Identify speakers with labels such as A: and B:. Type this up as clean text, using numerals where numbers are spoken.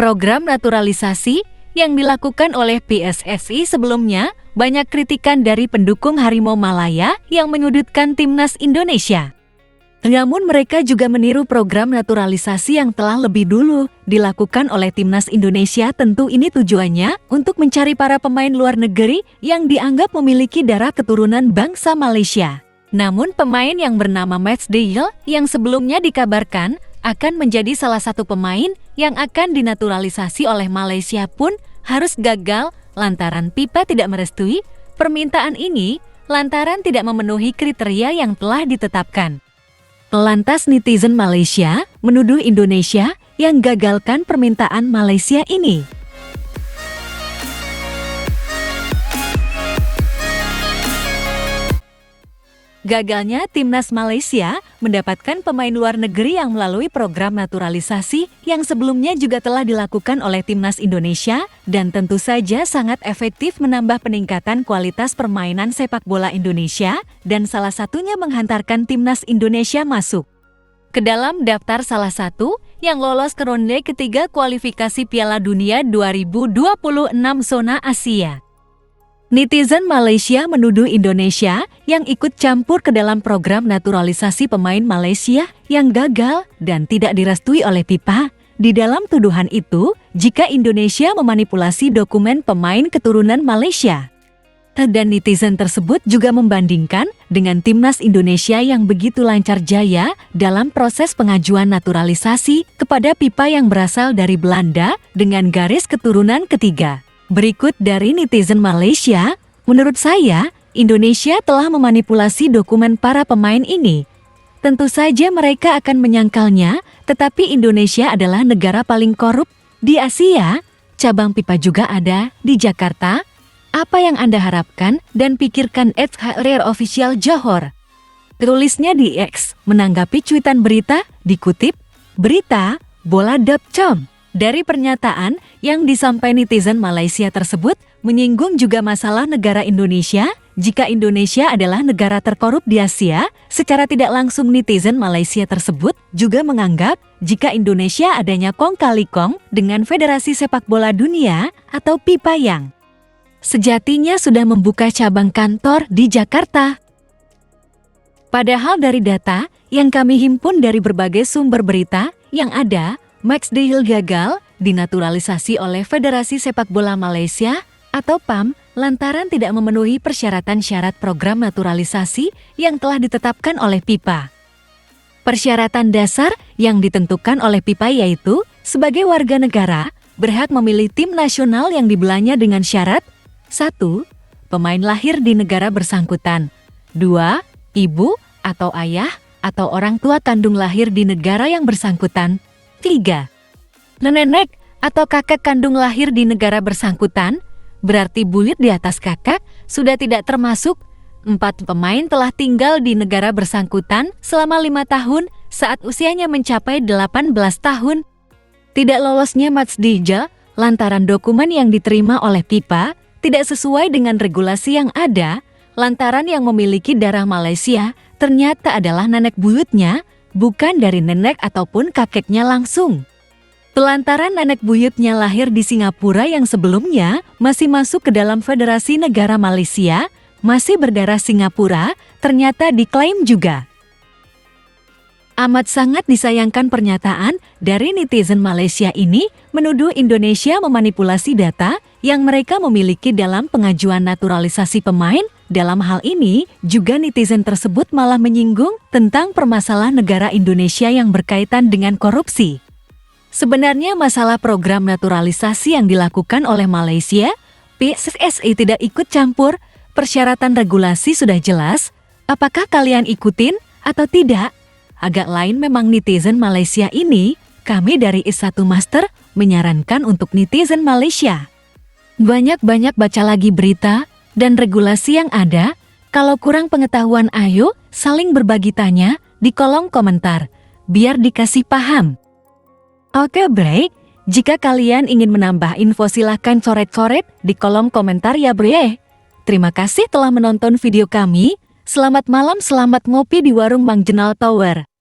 A: Program naturalisasi yang dilakukan oleh PSSI sebelumnya banyak kritikan dari pendukung Harimau Malaya yang menyudutkan timnas Indonesia. Namun mereka juga meniru program naturalisasi yang telah lebih dulu dilakukan oleh timnas Indonesia. Tentu ini tujuannya untuk mencari para pemain luar negeri yang dianggap memiliki darah keturunan bangsa Malaysia. Namun pemain yang bernama Matchday yang sebelumnya dikabarkan akan menjadi salah satu pemain yang akan dinaturalisasi oleh Malaysia pun harus gagal lantaran FIFA tidak merestui permintaan ini lantaran tidak memenuhi kriteria yang telah ditetapkan. Lantas netizen Malaysia menuduh Indonesia yang gagalkan permintaan Malaysia ini. Gagalnya timnas Malaysia mendapatkan pemain luar negeri yang melalui program naturalisasi yang sebelumnya juga telah dilakukan oleh timnas Indonesia dan tentu saja sangat efektif menambah peningkatan kualitas permainan sepak bola Indonesia dan salah satunya menghantarkan timnas Indonesia masuk ke dalam daftar salah satu yang lolos ke ronde ketiga kualifikasi Piala Dunia 2026 zona Asia. Netizen Malaysia menuduh Indonesia yang ikut campur ke dalam program naturalisasi pemain Malaysia yang gagal dan tidak direstui oleh FIFA. Di dalam tuduhan itu, jika Indonesia memanipulasi dokumen pemain keturunan Malaysia. Dan netizen tersebut juga membandingkan dengan timnas Indonesia yang begitu lancar jaya dalam proses pengajuan naturalisasi kepada FIFA yang berasal dari Belanda dengan garis keturunan ketiga. Berikut dari netizen Malaysia, menurut saya, Indonesia telah memanipulasi dokumen para pemain ini. Tentu saja mereka akan menyangkalnya, tetapi Indonesia adalah negara paling korup di Asia. Cabang FIFA juga ada di Jakarta. Apa yang Anda harapkan dan pikirkan @HRR_Official Johor? Tulisnya di X, menanggapi cuitan berita, dikutip, berita, bola.com. Dari pernyataan yang disampaikan netizen Malaysia tersebut menyinggung juga masalah negara Indonesia. Jika Indonesia adalah negara terkorup di Asia, secara tidak langsung netizen Malaysia tersebut juga menganggap jika Indonesia adanya kong kali kong dengan Federasi Sepak Bola Dunia atau FIFA yang sejatinya sudah membuka cabang kantor di Jakarta. Padahal dari data yang kami himpun dari berbagai sumber berita yang ada, Matchday gagal dinaturalisasi oleh Federasi Sepak Bola Malaysia atau PAM lantaran tidak memenuhi persyaratan syarat program naturalisasi yang telah ditetapkan oleh FIFA. Persyaratan dasar yang ditentukan oleh FIFA yaitu sebagai warga negara berhak memilih tim nasional yang dibelanya dengan syarat 1. Pemain lahir di negara bersangkutan. 2. Ibu atau ayah atau orang tua kandung lahir di negara yang bersangkutan. 3. Nenek atau kakek kandung lahir di negara bersangkutan, berarti buyut di atas kakak sudah tidak termasuk. 4. Pemain telah tinggal di negara bersangkutan selama 5 tahun saat usianya mencapai 18 tahun. Tidak lolosnya Matchday lantaran dokumen yang diterima oleh FIFA tidak sesuai dengan regulasi yang ada, lantaran yang memiliki darah Malaysia ternyata adalah nenek buyutnya, bukan dari nenek ataupun kakeknya langsung. Pelantaran nenek buyutnya lahir di Singapura yang sebelumnya masih masuk ke dalam Federasi Negara Malaysia, masih berdarah Singapura, ternyata diklaim juga. Amat sangat disayangkan pernyataan dari netizen Malaysia ini menuduh Indonesia memanipulasi data yang mereka memiliki dalam pengajuan naturalisasi pemain. Dalam hal ini, juga netizen tersebut malah menyinggung tentang permasalahan negara Indonesia yang berkaitan dengan korupsi. Sebenarnya masalah program naturalisasi yang dilakukan oleh Malaysia, PSSI tidak ikut campur, persyaratan regulasi sudah jelas, apakah kalian ikutin atau tidak? Agak lain memang netizen Malaysia ini, kami dari Is1 Master menyarankan untuk netizen Malaysia. Banyak-banyak baca lagi berita dan regulasi yang ada. Kalau kurang pengetahuan ayo saling berbagi tanya di kolom komentar, biar dikasih paham. Oke break, jika kalian ingin menambah info silahkan coret-coret di kolom komentar ya bre. Terima kasih telah menonton video kami, selamat malam selamat ngopi di warung Mang Jenal Tower.